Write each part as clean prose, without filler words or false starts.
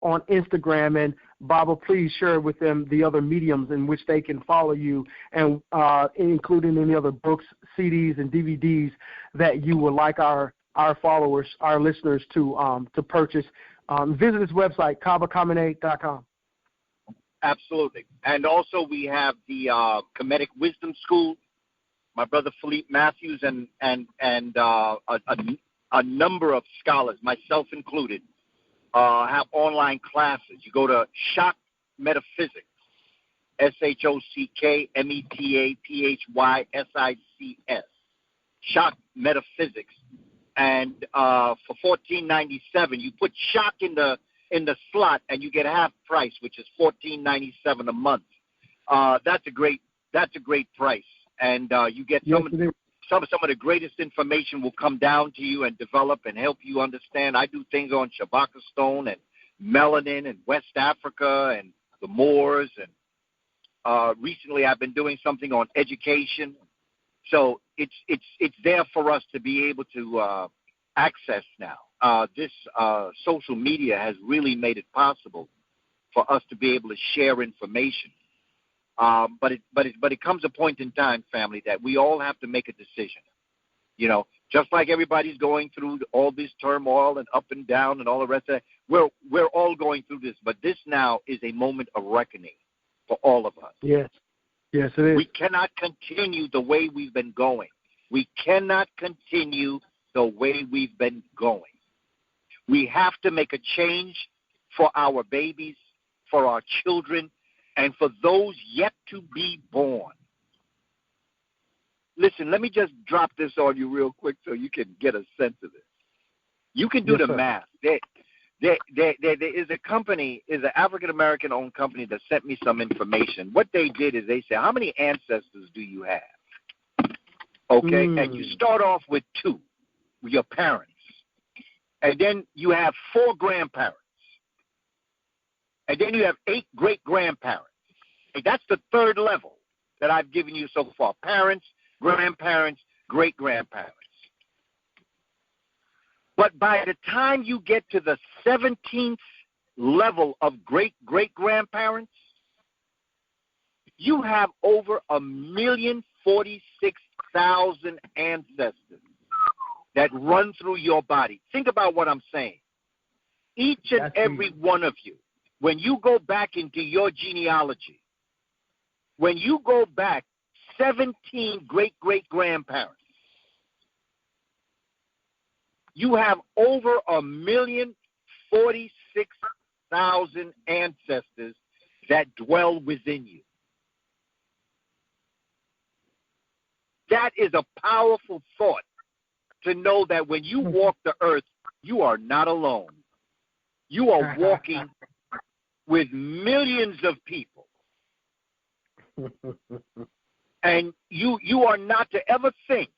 on Instagram. And, Baba, please share with them the other mediums in which they can follow you, and including any other books, CDs, and DVDs that you would like our followers, our listeners to purchase. Visit this website, KabaKamene.com. Absolutely. And also we have the Comedic Wisdom School. My brother Philippe Matthews and a number of scholars, myself included, have online classes. You go to Shock Metaphysics, ShockMetaphysics, Shock Metaphysics, and for $14.97, you put Shock in the slot, and you get half price, which is $14.97 a month. That's a great price, and you get some of the greatest information will come down to you and develop and help you understand. I do things on Shabaka Stone and melanin and West Africa and the Moors, and recently I've been doing something on education. So it's there for us to be able to access now. This social media has really made it possible for us to be able to share information. But it comes a point in time, family, that we all have to make a decision. You know, just like everybody's going through all this turmoil and up and down and all the rest of it, we're all going through this. But this now is a moment of reckoning for all of us. Yes. Yes, it is. We cannot continue the way we've been going. We cannot continue the way we've been going. We have to make a change for our babies, for our children, and for those yet to be born. Listen, let me just drop this on you real quick so you can get a sense of it. You can do the math. There is a company, is an African-American owned company that sent me some information. What they did is they said, how many ancestors do you have? Okay, and you start off with 2, with your parents. And then you have 4 grandparents. And then you have 8 great-grandparents. And that's the 3rd level that I've given you so far. Parents, grandparents, great-grandparents. But by the time you get to the 17th level of great-great-grandparents, you have over 1,046,000 ancestors that run through your body. Think about what I'm saying. Each and every one of you, when you go back into your genealogy, when you go back 17 great-great-grandparents, you have over 1,046,000 ancestors that dwell within you. That is a powerful thought, to know that when you walk the earth, you are not alone. You are walking with millions of people. And you are not to ever think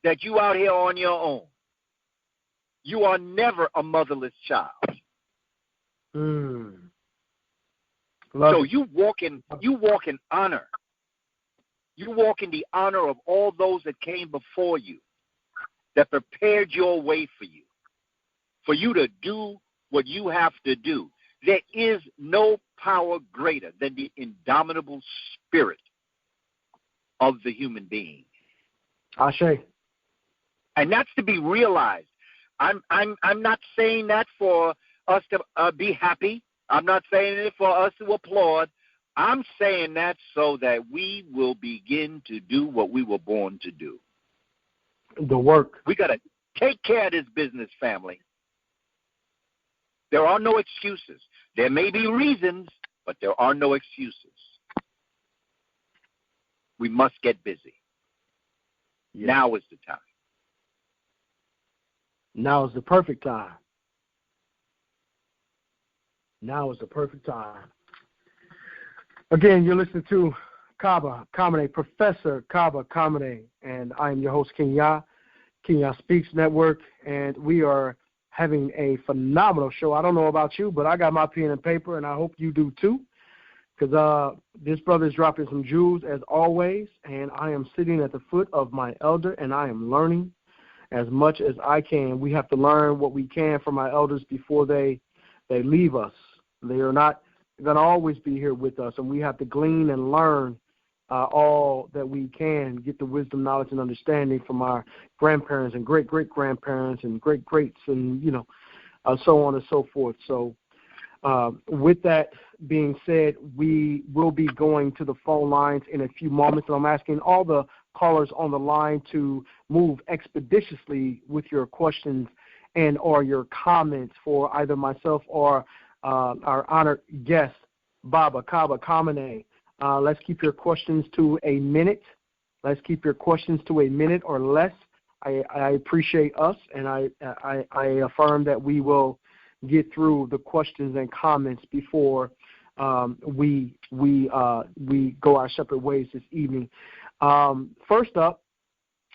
that you out here on your own. You are never a motherless child. So you walk in honor. You walk in the honor of all those that came before you, that prepared your way for you to do what you have to do. There is no power greater than the indomitable spirit of the human being. Ashe. And that's to be realized. I'm not saying that for us to be happy. I'm not saying it for us to applaud. I'm saying that so that we will begin to do what we were born to do. The work. We got to take care of this business, family. There are no excuses. There may be reasons, but there are no excuses. We must get busy. Yes. Now is the time. Now is the perfect time. Now is the perfect time. Again, you're listening to Kaba Kamene, Professor Kaba Kamene, and I am your host, Kingya Speaks Network, and we are having a phenomenal show. I don't know about you, but I got my pen and paper, and I hope you do too, because this brother is dropping some jewels as always, and I am sitting at the foot of my elder, and I am learning as much as I can. We have to learn what we can from our elders before they leave us. They are not going to always be here with us, and we have to glean and learn all that we can, get the wisdom, knowledge, and understanding from our grandparents and great-great-grandparents and great-greats and, so on and so forth. So with that being said, we will be going to the phone lines in a few moments, and I'm asking all the callers on the line to move expeditiously with your questions and or your comments for either myself or our honored guest, Kaba Kamene. Let's keep your questions to a minute. Let's keep your questions to a minute or less. I appreciate us, and I affirm that we will get through the questions and comments before we go our separate ways this evening. First up,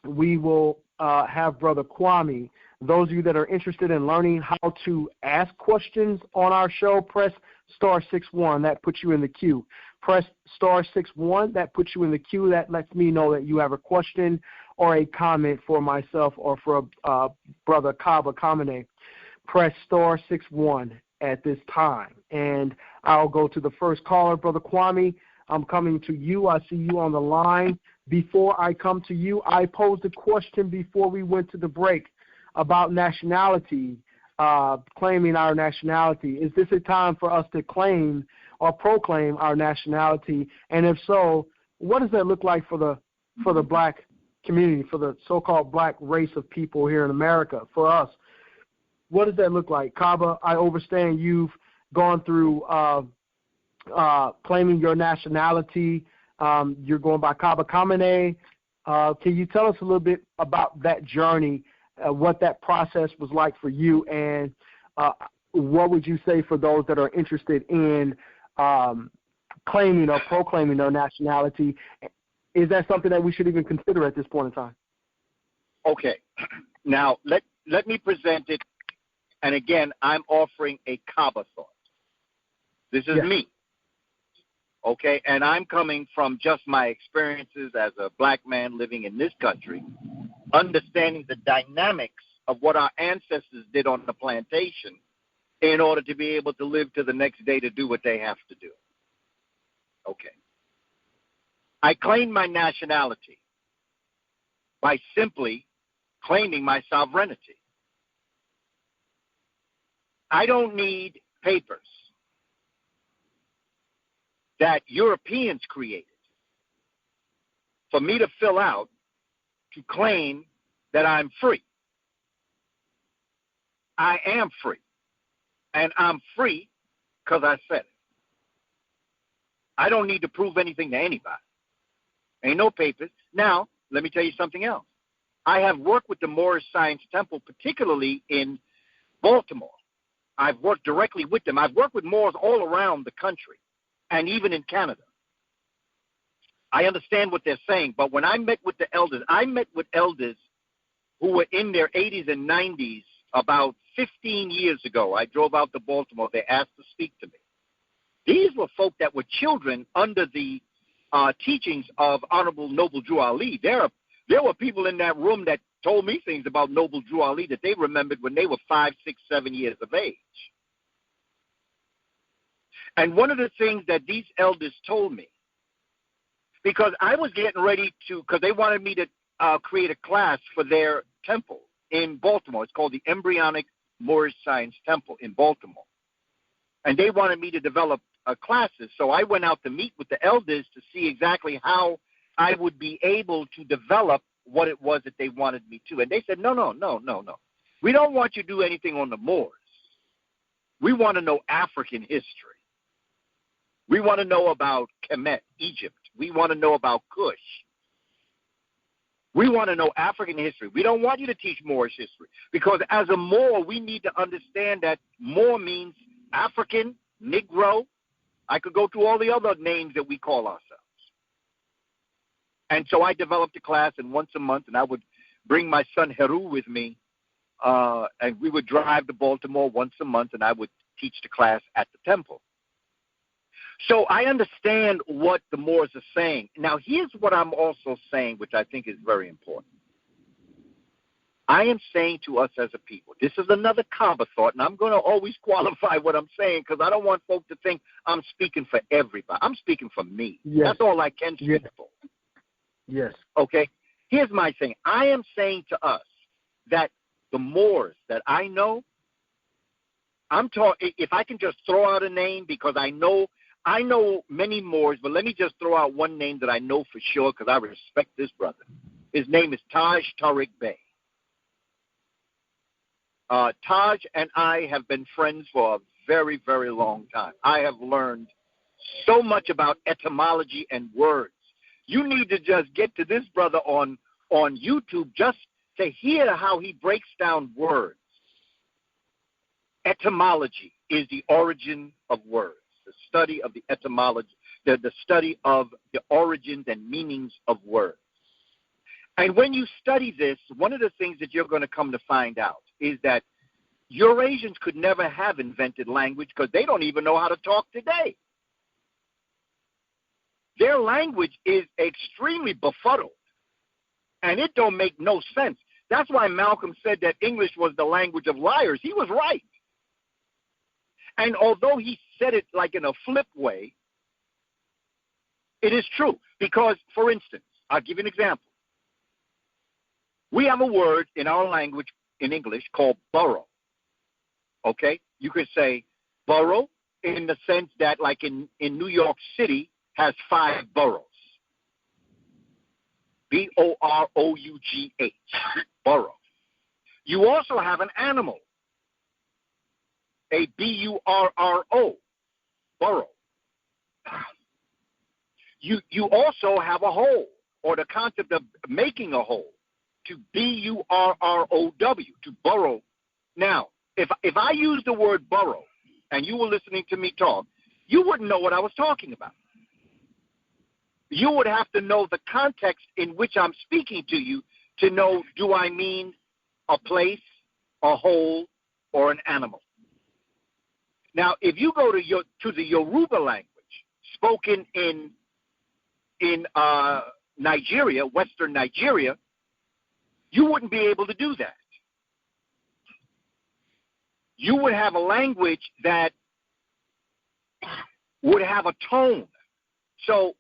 we will have Brother Kwame. Those of you that are interested in learning how to ask questions on our show, press *61. That puts you in the queue. Press *61. That puts you in the queue. That lets me know that you have a question or a comment for myself or for Brother Kaba Kamene. Press *61 at this time. And I'll go to the first caller. Brother Kwame, I'm coming to you. I see you on the line. Before I come to you, I posed a question before we went to the break about nationality, claiming our nationality. Is this a time for us to claim or proclaim our nationality? And if so, what does that look like for the black community, for the so-called black race of people here in America, for us? What does that look like? Kaba, I understand you've gone through claiming your nationality. You're going by Kaba Kamene. Can you tell us a little bit about that journey, what that process was like for you, and what would you say for those that are interested in claiming or proclaiming their nationality? Is that something that we should even consider at this point in time? Okay. Now, let me present it. And again, I'm offering a Kaba thought. This is me. Okay, and I'm coming from just my experiences as a black man living in this country, understanding the dynamics of what our ancestors did on the plantation in order to be able to live to the next day to do what they have to do. Okay. I claim my nationality by simply claiming my sovereignty. I don't need papers that Europeans created for me to fill out to claim that I'm free. I am free. And I'm free because I said it. I don't need to prove anything to anybody. Ain't no papers. Now, let me tell you something else. I have worked with the Moorish Science Temple, particularly in Baltimore. I've worked directly with them. I've worked with Moors all around the country and even in Canada. I understand what they're saying, but when I met with the elders, I met with elders who were in their 80s and 90s about 15 years ago. I drove out to Baltimore. They asked to speak to me. These were folk that were children under the teachings of Honorable Noble Drew Ali. There were people in that room that told me things about Noble Drew Ali that they remembered when they were 5, 6, 7 years of age. And one of the things that these elders told me, because I was getting ready to, because they wanted me to create a class for their temple in Baltimore. It's called the Embryonic Moorish Science Temple in Baltimore. And they wanted me to develop classes. So I went out to meet with the elders to see exactly how I would be able to develop what it was that they wanted me to. And they said, no. We don't want you to do anything on the Moors. We want to know African history. We want to know about Kemet, Egypt. We want to know about Kush. We want to know African history. We don't want you to teach Moorish history, because as a Moor, we need to understand that Moor means African, Negro. I could go through all the other names that we call ourselves. And so I developed a class, and once a month, and I would bring my son Heru with me, and we would drive to Baltimore once a month, and I would teach the class at the temple. So I understand what the Moors are saying. Now, here's what I'm also saying, which I think is very important. I am saying to us as a people, this is another Kaba thought, and I'm going to always qualify what I'm saying because I don't want folk to think I'm speaking for everybody. I'm speaking for me. Yes. That's all I can speak for. Yes. Okay? Here's my thing. I am saying to us that the Moors that I know, if I can just throw out a name because I know many Moors, but let me just throw out one name that I know for sure because I respect this brother. His name is Taj Tariq Bey. Taj and I have been friends for a very, very long time. I have learned so much about etymology and words. You need to just get to this brother on YouTube just to hear how he breaks down words. Etymology is the origin of words, the study of the etymology, the study of the origins and meanings of words. And when you study this, one of the things that you're going to come to find out is that Eurasians could never have invented language because they don't even know how to talk today. Their language is extremely befuddled, and it don't make no sense. That's why Malcolm said that English was the language of liars. He was right. And although he said it like in a flip way, it is true. Because, for instance, I'll give you an example. We have a word in our language, in English, called borough. Okay? You could say borough in the sense that, like in New York City, has 5 boroughs. B-O-R-O-U-G-H, borough. You also have an animal, a B-U-R-R-O, borough. You also have a whole, or the concept of making a whole, to B-U-R-R-O-W, to burrow. Now, if I use the word burrow, and you were listening to me talk, you wouldn't know what I was talking about. You would have to know the context in which I'm speaking to you to know, do I mean a place, a whole, or an animal? Now, if you go to the Yoruba language, spoken in Nigeria, Western Nigeria, you wouldn't be able to do that. You would have a language that would have a tone. So,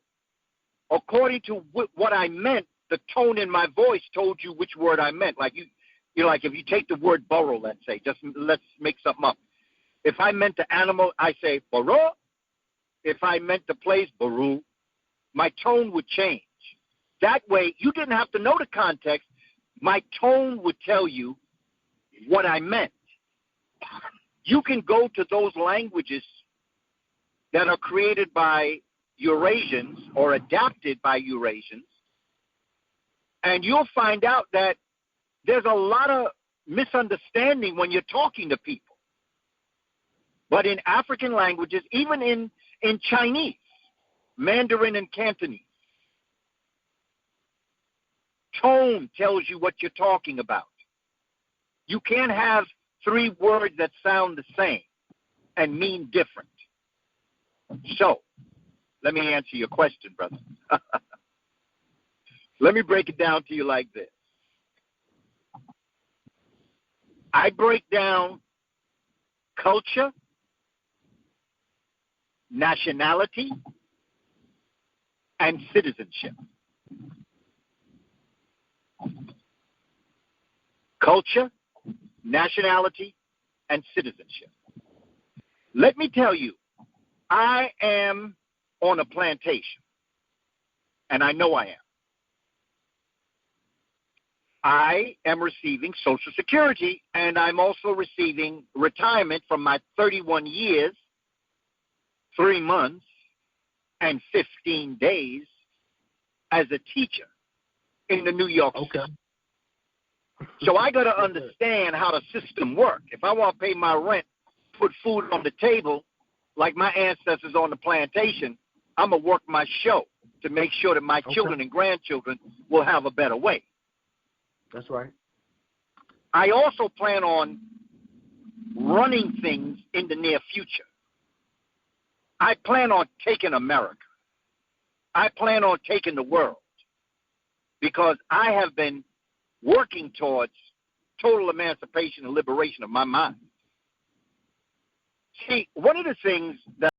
according to what I meant, the tone in my voice told you which word I meant. Like like if you take the word burrow, let's say, let's make something up. If I meant the animal, I say burrow. If I meant the place, baru, my tone would change. That way, you didn't have to know the context. My tone would tell you what I meant. You can go to those languages that are created by Eurasians or adapted by Eurasians, and you'll find out that there's a lot of misunderstanding when you're talking to people. But in African languages, even in Chinese, Mandarin and Cantonese, tone tells you what you're talking about. You can't have 3 words that sound the same and mean different. So, let me answer your question, brother. Let me break it down to you like this. I break down culture, nationality, and citizenship. Culture, nationality, and citizenship. Let me tell you, I am on a plantation, and I know I am. I am receiving Social Security, and I'm also receiving retirement from my 31 years, 3 months, and 15 days as a teacher in the New York City. Okay. So I got to understand how the system works. If I want to pay my rent, put food on the table, like my ancestors on the plantation, I'm going to work my show to make sure that my children and grandchildren will have a better way. That's right. I also plan on running things in the near future. I plan on taking America. I plan on taking the world, because I have been working towards total emancipation and liberation of my mind. See, one of the things that